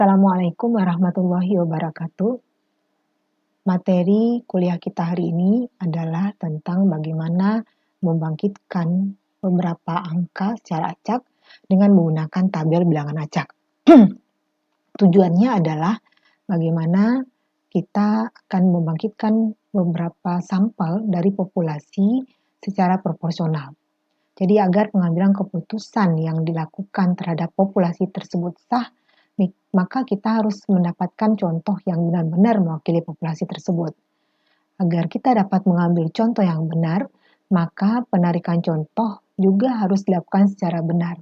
Assalamualaikum warahmatullahi wabarakatuh. Materi kuliah kita hari ini adalah tentang bagaimana membangkitkan beberapa angka secara acak dengan menggunakan tabel bilangan acak. Tujuannya adalah bagaimana kita akan membangkitkan beberapa sampel dari populasi secara proporsional. Jadi agar pengambilan keputusan yang dilakukan terhadap populasi tersebut sah, maka kita harus mendapatkan contoh yang benar-benar mewakili populasi tersebut. Agar kita dapat mengambil contoh yang benar, maka penarikan contoh juga harus dilakukan secara benar.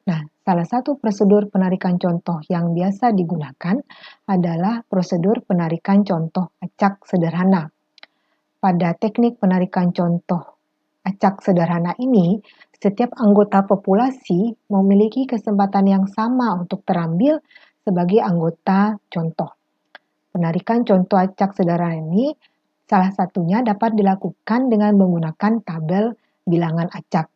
Nah, salah satu prosedur penarikan contoh yang biasa digunakan adalah prosedur penarikan contoh acak sederhana. Pada teknik penarikan contoh acak sederhana ini, setiap anggota populasi memiliki kesempatan yang sama untuk terambil sebagai anggota contoh. Penarikan contoh acak sederhana ini salah satunya dapat dilakukan dengan menggunakan tabel bilangan acak.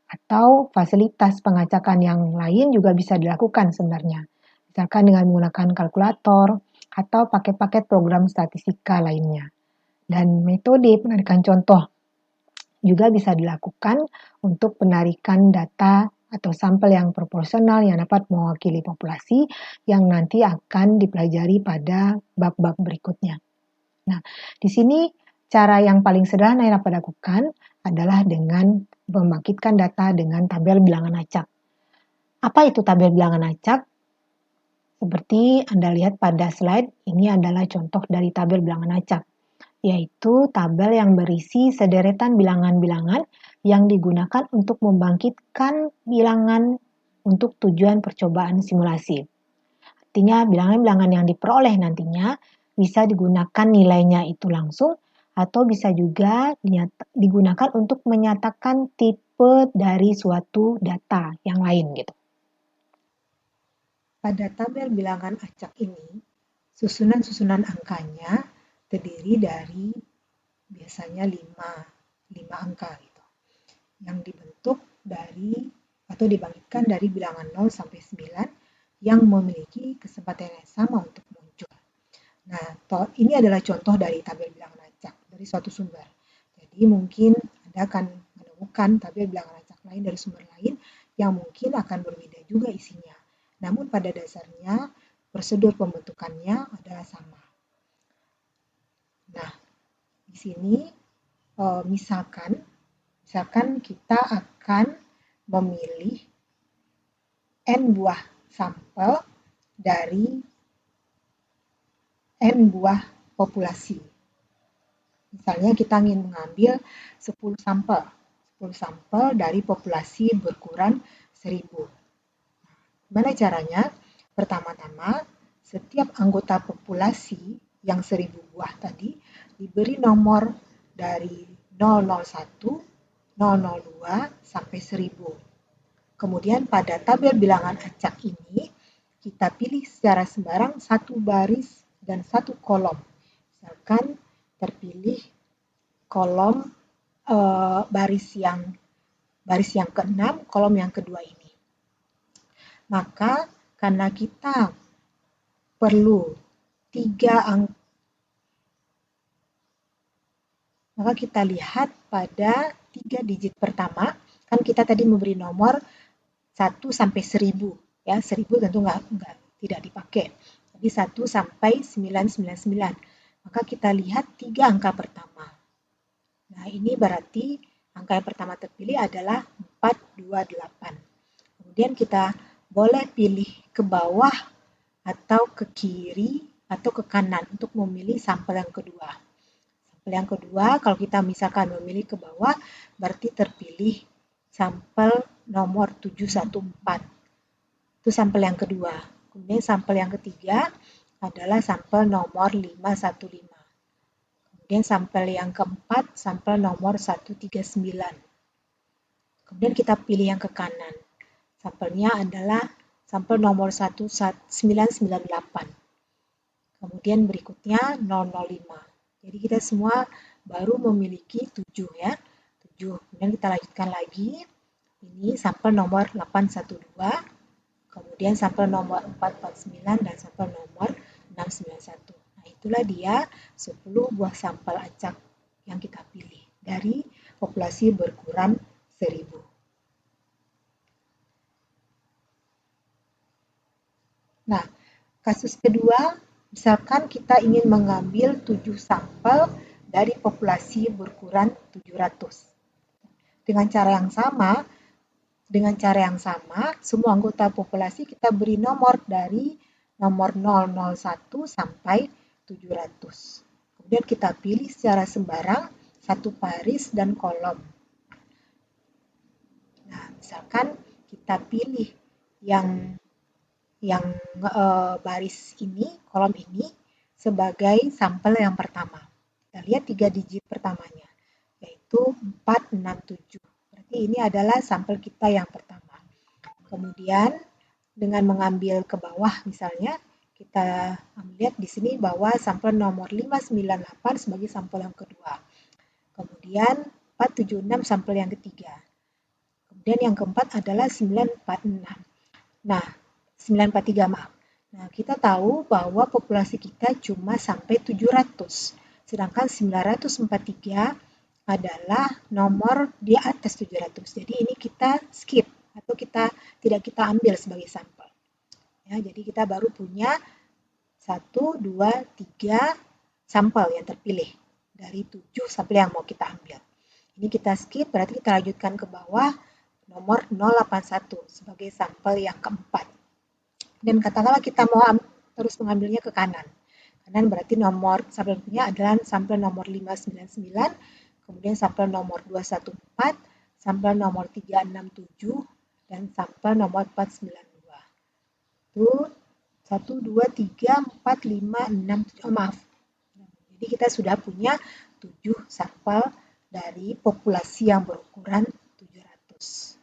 Atau fasilitas pengacakan yang lain juga bisa dilakukan sebenarnya. Misalkan dengan menggunakan kalkulator atau paket-paket program statistika lainnya. Dan metode penarikan contoh juga bisa dilakukan untuk penarikan data atau sampel yang proporsional yang dapat mewakili populasi yang nanti akan dipelajari pada bab-bab berikutnya. Nah, di sini cara yang paling sederhana yang dapat dilakukan adalah dengan membangkitkan data dengan tabel bilangan acak. Apa itu tabel bilangan acak? Seperti Anda lihat pada slide, ini adalah contoh dari tabel bilangan acak, yaitu tabel yang berisi sederetan bilangan-bilangan yang digunakan untuk membangkitkan bilangan untuk tujuan percobaan simulasi. Artinya bilangan-bilangan yang diperoleh nantinya bisa digunakan nilainya itu langsung atau bisa juga digunakan untuk menyatakan tipe dari suatu data yang lain gitu. Pada tabel bilangan acak ini, susunan-susunan angkanya terdiri dari biasanya 5 angka gitu, yang dibentuk dari atau dibangkitkan dari bilangan 0 sampai 9 yang memiliki kesempatan yang sama untuk muncul. Nah, ini adalah contoh dari tabel bilangan acak dari suatu sumber. Jadi mungkin Anda akan menemukan tabel bilangan acak lain dari sumber lain yang mungkin akan berbeda juga isinya. Namun pada dasarnya prosedur pembentukannya adalah sama. Nah, di sini misalkan kita akan memilih N buah sampel dari N buah populasi. Misalnya kita ingin mengambil 10 sampel dari populasi berukuran 1000. Gimana caranya? Pertama-tama, setiap anggota populasi yang 1000 buah tadi diberi nomor dari 001, 002 sampai 1000. Kemudian pada tabel bilangan acak ini, kita pilih secara sembarang satu baris dan satu kolom. Misalkan terpilih kolom baris yang ke-6, kolom yang kedua ini. Maka karena kita perlu 3 angka, maka kita lihat pada 3 digit pertama, kan kita tadi memberi nomor 1 sampai 1000, ya 1000 tentu tidak dipakai. Jadi 1 sampai 999. Maka kita lihat 3 angka pertama. Nah, ini berarti angka yang pertama terpilih adalah 428. Kemudian kita boleh pilih ke bawah atau ke kiri atau ke kanan untuk memilih sampel yang kedua. Sampel yang kedua, kalau kita misalkan memilih ke bawah, berarti terpilih sampel nomor 714. Itu sampel yang kedua. Kemudian sampel yang ketiga adalah sampel nomor 515. Kemudian sampel yang keempat, sampel nomor 139. Kemudian kita pilih yang ke kanan. Sampelnya adalah sampel nomor 1998. Kemudian berikutnya 005. Jadi kita semua baru memiliki 7 ya. 7. Kemudian kita lanjutkan lagi. Ini sampel nomor 812. kemudian sampel nomor 449, dan sampel nomor 691. Nah, itulah dia 10 buah sampel acak yang kita pilih dari populasi berukuran 1000. Nah, kasus kedua, misalkan kita ingin mengambil 7 sampel dari populasi berukuran 700. Dengan cara yang sama, semua anggota populasi kita beri nomor dari nomor 001 sampai 700. Kemudian kita pilih secara sembarang satu baris dan kolom. Nah, misalkan kita pilih yang baris ini, kolom ini sebagai sampel yang pertama. Kita lihat 3 digit pertamanya, yaitu 467. Berarti ini adalah sampel kita yang pertama. Kemudian dengan mengambil ke bawah misalnya, kita lihat di sini bahwa sampel nomor 598 sebagai sampel yang kedua. Kemudian 476 sampel yang ketiga. Kemudian yang keempat adalah 946. Nah, 943 maaf. Nah, kita tahu bahwa populasi kita cuma sampai 700. Sedangkan 943 adalah nomor di atas 700. Jadi ini kita skip atau tidak kita ambil sebagai sampel. Ya, jadi kita baru punya 1, 2, 3 sampel yang terpilih dari 7 sampel yang mau kita ambil. Ini kita skip, berarti kita lanjutkan ke bawah nomor 081 sebagai sampel yang keempat. Dan katakanlah kita mau terus mengambilnya ke kanan. Kanan berarti nomor sampelnya adalah sampel nomor 599, kemudian sampel nomor 214, sampel nomor 367, dan sampel nomor 492. Itu 1, 2, 3, 4, 5, 6, 7. Oh, maaf. Jadi kita sudah punya 7 sampel dari populasi yang berukuran 700.